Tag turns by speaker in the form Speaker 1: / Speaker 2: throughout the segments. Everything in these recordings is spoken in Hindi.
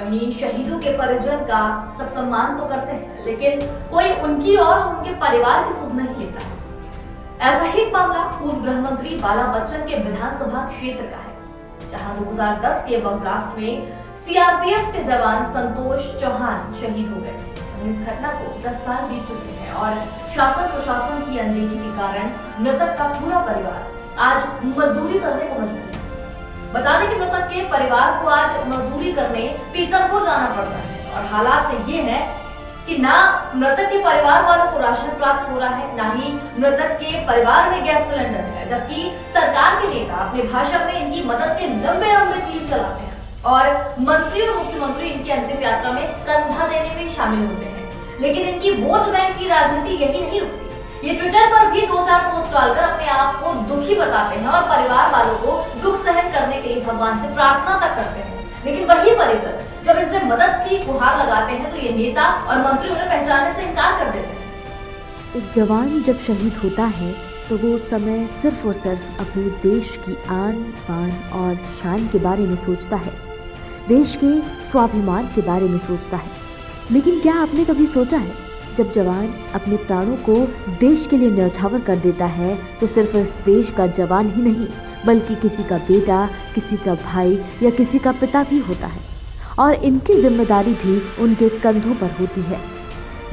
Speaker 1: वहीं शहीदों के परिजन का सब सम्मान तो करते हैं, लेकिन कोई उनकी और उनके परिवार की सुध नहीं लेता है। ऐसा ही मामला पूर्व गृह मंत्री बाला बच्चन के विधानसभा क्षेत्र का है, जहां 2010 के बम ब्लास्ट में सीआरपीएफ के जवान संतोष चौहान शहीद हो गए। इस घटना को 10 साल बीत चुके हैं और शासन प्रशासन की अनदेखी के कारण मृतक का पूरा परिवार आज मजदूरी करने को मजबूर है। बता दें कि मृतक के परिवार को आज मजदूरी करने पीतमपुर जाना पड़ता है और हालात ये है कि ना मृतक के परिवार वालों को राशन प्राप्त हो रहा है, ना ही मृतक के परिवार में गैस सिलेंडर है, जबकि सरकार के नेता अपने भाषण में इनकी मदद के लंबे लंबे तीर चलाते हैं और मंत्री और मुख्यमंत्री इनकी अंतिम यात्रा में कंधा देने में शामिल होते हैं। लेकिन इनकी वोट बैंक की राजनीति यही नहीं रुकती। ये ट्विटर पर भी 2-4 पोस्ट डालकर अपने आप को दुखी बताते हैं और परिवार वालों को दुख सहन करने के लिए भगवान से प्रार्थना तक करते हैं। लेकिन वही परिजन जब इनसे मदद की गुहार लगाते हैं तो ये नेता और मंत्री उन्हें पहचानने से इनकार कर देते हैं।
Speaker 2: एक जवान जब शहीद होता है तो वो उस समय सिर्फ और सिर्फ अपने देश की आन बान और शान के बारे में सोचता है, देश के स्वाभिमान के बारे में सोचता है। लेकिन क्या आपने कभी सोचा है, जब जवान अपने प्राणों को देश के लिए न्यौछावर कर देता है तो सिर्फ इस देश का जवान ही नहीं बल्कि किसी का बेटा, किसी का भाई या किसी का पिता भी होता है और इनकी जिम्मेदारी भी उनके कंधों पर होती है।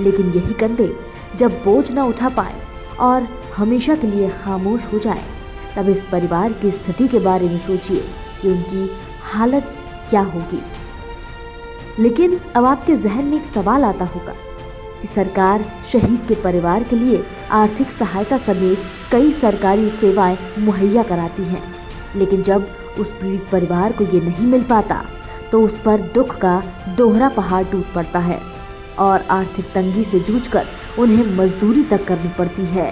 Speaker 2: लेकिन यही कंधे जब बोझ न उठा पाए और हमेशा के लिए खामोश हो जाए, तब इस परिवार की स्थिति के बारे में सोचिए कि उनकी हालत क्या होगी। लेकिन अब आपके जहन में एक सवाल आता होगा कि सरकार शहीद के परिवार के लिए आर्थिक सहायता समेत कई सरकारी सेवाएं मुहैया कराती हैं, लेकिन जब उस पीड़ित परिवार को ये नहीं मिल पाता तो उस पर दुख का दोहरा पहाड़ टूट पड़ता है और आर्थिक तंगी से जूझकर उन्हें मजदूरी तक करनी पड़ती है।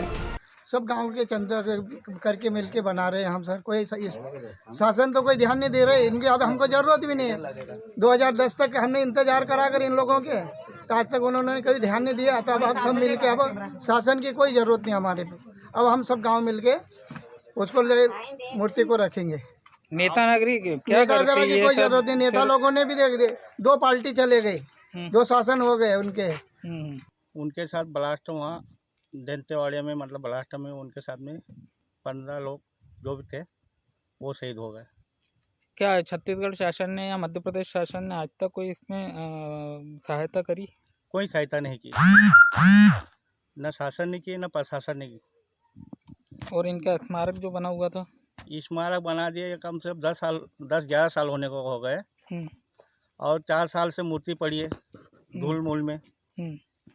Speaker 3: सब गांव के चंदा करके मिलके बना रहे हैं हम सर। कोई शासन तो कोई ध्यान नहीं दे रहे इनकी। अब हमको जरूरत भी नहीं है। 2010 तक हमने इंतजार करा कर इन लोगों के, तो आज तक उन्होंने कभी ध्यान नहीं दिया। तो अब सब मिलके, अब शासन की कोई जरूरत नहीं हमारे पे। अब हम सब गांव मिलके उसको मूर्ति को रखेंगे।
Speaker 4: नेता नगरी क्या
Speaker 3: नेता वगैरह की कोई जरूरत नहीं। नेता लोगों ने भी देख दे, 2 पार्टी चले गए, 2 शासन हो गए
Speaker 5: उनके साथ ब्लास्ट वहाँ दंतेवाड़िया में, मतलब ब्लास्ट में उनके साथ में 15 लोग जो भी थे वो शहीद हो गए।
Speaker 4: क्या छत्तीसगढ़ शासन ने या मध्य प्रदेश शासन ने आज तक कोई इसमें सहायता करी?
Speaker 5: कोई सहायता नहीं की, न शासन ने की न प्रशासन ने की।
Speaker 4: और इनका स्मारक जो बना हुआ था,
Speaker 5: स्मारक बना दिए कम से कम 10-11 साल होने को हो गए और 4 साल से मूर्ति पड़ी है धूल मूल में।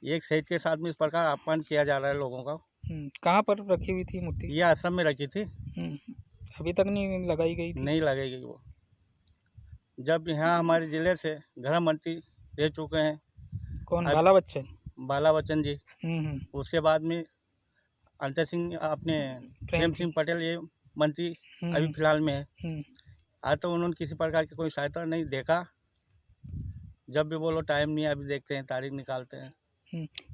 Speaker 5: एक शहीद के साथ में इस प्रकार अपमान किया जा रहा है लोगों का।
Speaker 4: कहाँ पर रखी हुई थी मूर्ति?
Speaker 5: ये आश्रम में रखी थी।
Speaker 4: अभी तक नहीं लगाई गई थी?
Speaker 5: नहीं लगाई गई वो। जब यहाँ हमारे जिले से गृह मंत्री रह चुके हैं।
Speaker 4: कौन? बाला बच्चन?
Speaker 5: बाला बच्चन जी। उसके बाद में अंतर सिंह, अपने प्रेम सिंह पटेल, ये मंत्री अभी फिलहाल में है। आज तो उन्होंने किसी प्रकार की कोई सहायता नहीं देखा। जब भी बोलो टाइम नहीं है, अभी देखते हैं, तारीख निकालते हैं।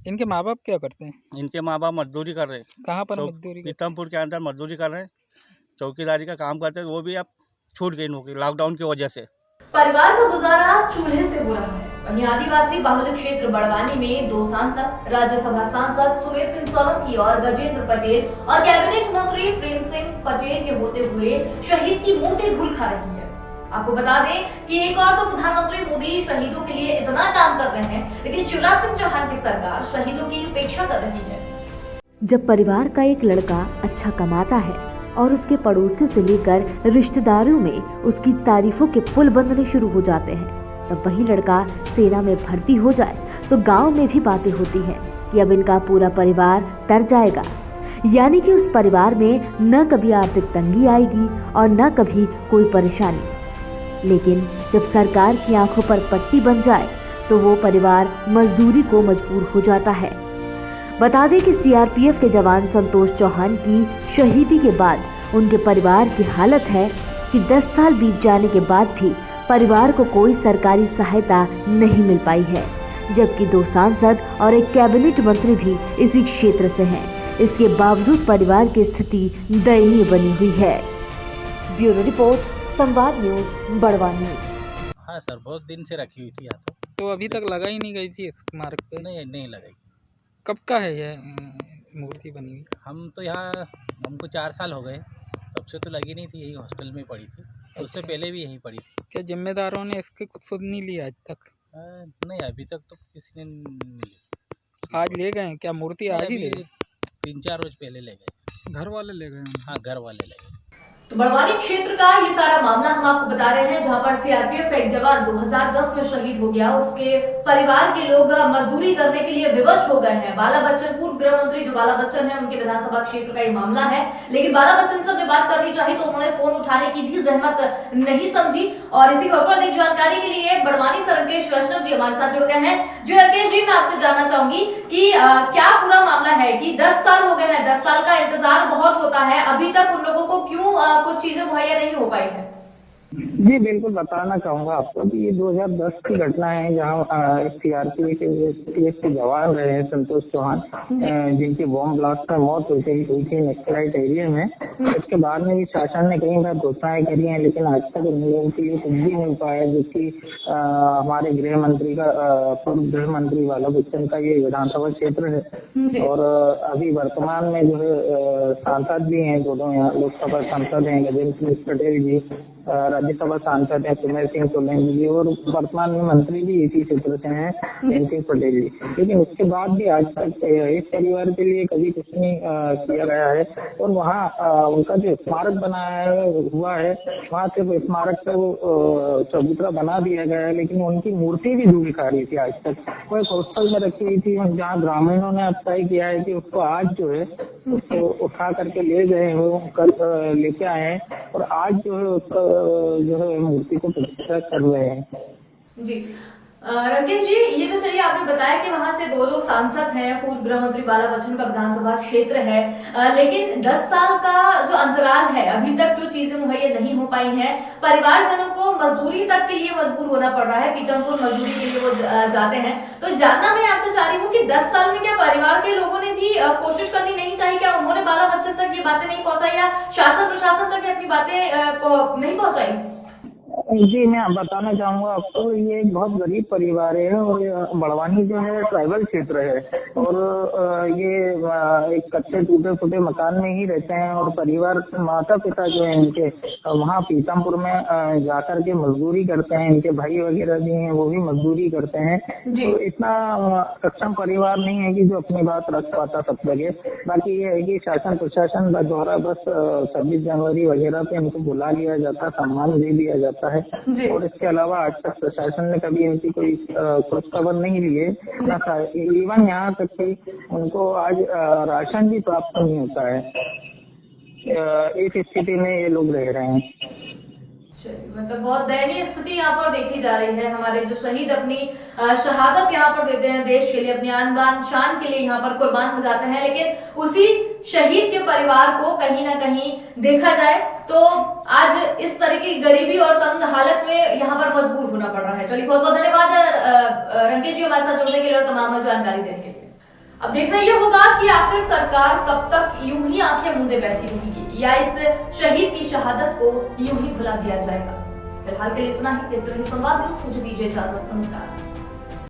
Speaker 4: इनके माँ बाप क्या करते हैं?
Speaker 5: इनके माँ बाप मजदूरी कर रहे हैं।
Speaker 4: कहाँ पर मजदूरी?
Speaker 5: पीतमपुर के अंदर मजदूरी कर रहे हैं, चौकीदारी का काम करते हैं। वो भी अब छूट गई नौकरी लॉकडाउन की वजह से।
Speaker 1: परिवार का गुजारा चूल्हे से हो रहा है। वहीं आदिवासी बाहुल्य क्षेत्र बड़वानी में 2 सांसद, राज्यसभा सांसद सुमेर सिंह सोलंकी और गजेंद्र पटेल और कैबिनेट मंत्री प्रेम सिंह पटेल के होते हुए शहीद की मूर्ति धूल खा रही है। आपको बता दें कि एक और तो प्रधानमंत्री मोदी शहीदों के लिए इतना काम कर रहे हैं, लेकिन शिवराज सिंह चौहान की सरकार शहीदों की उपेक्षा कर रही है।
Speaker 2: जब परिवार का एक लड़का अच्छा कमाता है और उसके पड़ोसियों से लेकर रिश्तेदारों में उसकी तारीफों के पुल बंधने शुरू हो जाते हैं, तब वही लड़का सेना में भर्ती हो जाए तो गांव में भी बातें होती हैं कि अब इनका पूरा परिवार तर जाएगा। यानी कि उस परिवार में न कभी आर्थिक तंगी आएगी और न कभी कोई परेशानी। लेकिन जब सरकार की आंखों पर पट्टी बन जाए तो वो परिवार मजदूरी को मजबूर हो जाता है। बता दें कि सीआरपीएफ के जवान संतोष चौहान की शहीदी के बाद उनके परिवार की हालत है कि 10 साल बीत जाने के बाद भी परिवार को कोई सरकारी सहायता नहीं मिल पाई है, जबकि 2 सांसद और एक कैबिनेट मंत्री भी इसी क्षेत्र से हैं। इसके बावजूद परिवार की स्थिति दयनीय बनी हुई है। ब्यूरो रिपोर्ट, संवाद न्यूज, बड़वानी।
Speaker 6: हाँ सर, बहुत दिन से रखी हुई थी यहाँ
Speaker 4: तो अभी तक लगा ही नहीं गई थी इस मार्ग पे?
Speaker 6: नहीं लगाई।
Speaker 4: कब का है यह मूर्ति बनी हुई?
Speaker 6: हम तो यहाँ, हमको 4 साल हो गए, तब से तो लगी नहीं थी, यही हॉस्टल में पड़ी थी। उससे पहले भी यहीं पड़ी थी।
Speaker 4: क्या जिम्मेदारों ने इसके कुछ सुध नहीं लिया आज तक?
Speaker 6: नहीं, अभी तक तो किसी ने नहीं ली।
Speaker 4: आज ले गए क्या मूर्ति? आज ही ले गए?
Speaker 6: 3-4 रोज पहले ले गए।
Speaker 4: घर वाले ले गए?
Speaker 6: हाँ, घर वाले ले गए।
Speaker 1: तो बड़वानी क्षेत्र का ये सारा मामला हम आपको बता रहे हैं, जहां पर सीआरपीएफ का एक जवान 2010 में शहीद हो गया। उसके परिवार के लोग मजदूरी करने के लिए विवश हो गए हैं। बाला बच्चन, पूर्व गृह मंत्री जो बाला बच्चन है, उनके विधानसभा क्षेत्र का ये मामला है। लेकिन बाला बच्चन से हमने बात करनी चाहिए तो उन्होंने फोन उठाने की भी जहमत नहीं समझी। और इसी खबर पर अधिक जानकारी के लिए बड़वानी से राकेश वैष्णव जी हमारे साथ जुड़ गए हैं। जी राकेश जी, मैं आपसे जानना चाहूंगी कि क्या पूरा मामला है कि 10 साल हो गए हैं, 10 साल का इंतजार बहुत होता है, अभी तक उन लोगों को क्यों कुछ चीजें मुहैया नहीं हो पाई है?
Speaker 7: जी बिल्कुल, बताना चाहूँगा आपको कि ये 2010 की घटना है, जहाँ सीआरपीएफ के जवान रहे हैं संतोष चौहान, जिनकी बॉम्ब ब्लास्ट में मौत हुई थी नक्सलाइट एरिया में। इसके बाद में भी शासन ने कई बार घोषणाएं करी हैं, लेकिन आज तक उन लोगों के लिए कुछ भी नहीं पाया। जबकि हमारे गृह मंत्री का, पूर्व गृह मंत्री बाला बच्चन का ये विधानसभा क्षेत्र है। और अभी वर्तमान में जो है सांसद भी हैं, दोनों यहाँ लोकसभा सांसद हैं गजेंद्र सिंह पटेल जी, राज्यसभा सांसद है सुमेर सिंह सोलंकी जी, और वर्तमान में मंत्री भी इसी क्षेत्र से हैं जयंत सिंह पटेल जी। लेकिन उसके बाद भी आज तक इस परिवार के लिए कभी कुछ नहीं किया गया है। और वहाँ उनका जो स्मारक बनाया हुआ है, वहाँ सिर्फ स्मारक पे वो चबूतरा बना दिया गया है, लेकिन उनकी मूर्ति भी धूल खा रही थी आज तक। वो एक हॉस्टल में रखी हुई थी, जहाँ ग्रामीणों ने अब तय किया है कि उसको आज जो है उसको उठा करके ले गए, वो कल लेके आए हैं और आज जो है उसका जो है मूर्ति को प्रतिष्ठा कर रहे हैं।
Speaker 1: जी राकेश जी, ये तो चलिए आपने बताया कि वहां से दो सांसद हैं, पूर्व गृह मंत्री बाला बच्चन का विधानसभा क्षेत्र है, लेकिन 10 साल का जो अंतराल है, अभी तक जो चीजें मुहैया नहीं हो पाई हैं, परिवारजनों को मजदूरी तक के लिए मजबूर होना पड़ रहा है, पीतमपुर मजदूरी के लिए वो जाते हैं। तो जानना मैं आपसे चाह रही हूँ कि 10 साल में क्या परिवार के लोगों ने भी कोशिश करनी नहीं चाहिए? क्या उन्होंने बाला बच्चन तक ये बातें नहीं पहुंचाई या शासन प्रशासन तक अपनी बातें नहीं पहुंचाई?
Speaker 7: जी मैं बताना चाहूँगा आपको, ये एक बहुत गरीब परिवार है और बड़वानी जो है ट्राइबल क्षेत्र है और ये एक कच्चे टूटे फूटे मकान में ही रहते हैं। और परिवार माता पिता जो है इनके वहाँ पीतमपुर में जाकर के मजदूरी करते हैं। इनके भाई वगैरह भी हैं, वो भी मजदूरी करते हैं। तो इतना सक्षम परिवार नहीं है कि जो अपनी बात रख पाता सब जगह। बाकी ये है कि शासन प्रशासन द्वारा बस 26 जनवरी वगैरह पे इनको बुला लिया जाता, सम्मान दे दिया जाता है। और इसके अलावा आज तक प्रशासन ने कभी इनकी कोई खोज खबर नहीं ली है। इवन यहाँ तक कि उनको आज राशन भी प्राप्त नहीं होता है। इस स्थिति में ये लोग रह रहे हैं।
Speaker 1: मतलब बहुत दयनीय स्थिति यहाँ पर देखी जा रही है। हमारे जो शहीद अपनी शहादत यहाँ पर देते हैं देश के लिए, अपनी आन बान शान के लिए यहाँ पर कुर्बान हो जाते हैं, लेकिन उसी शहीद के परिवार को कहीं ना कहीं देखा जाए तो आज इस तरह की गरीबी और तंग हालत में यहाँ पर मजबूर होना पड़ रहा है। चलिए बहुत बहुत धन्यवाद रंकेश जी हमारे साथ जुड़ने के लिए और तमाम जानकारी देने के लिए। अब देखना यह होगा कि आखिर सरकार कब तक यूं ही आंखें मूंदे बैठी रहेगी या इस शहीद की शहादत को यूं ही भुला दिया जाएगा। फिलहाल के लिए इतना ही। देखते रहिए संवाद न्यूज़, मुझे दीजिए इजाजत। नमस्कार।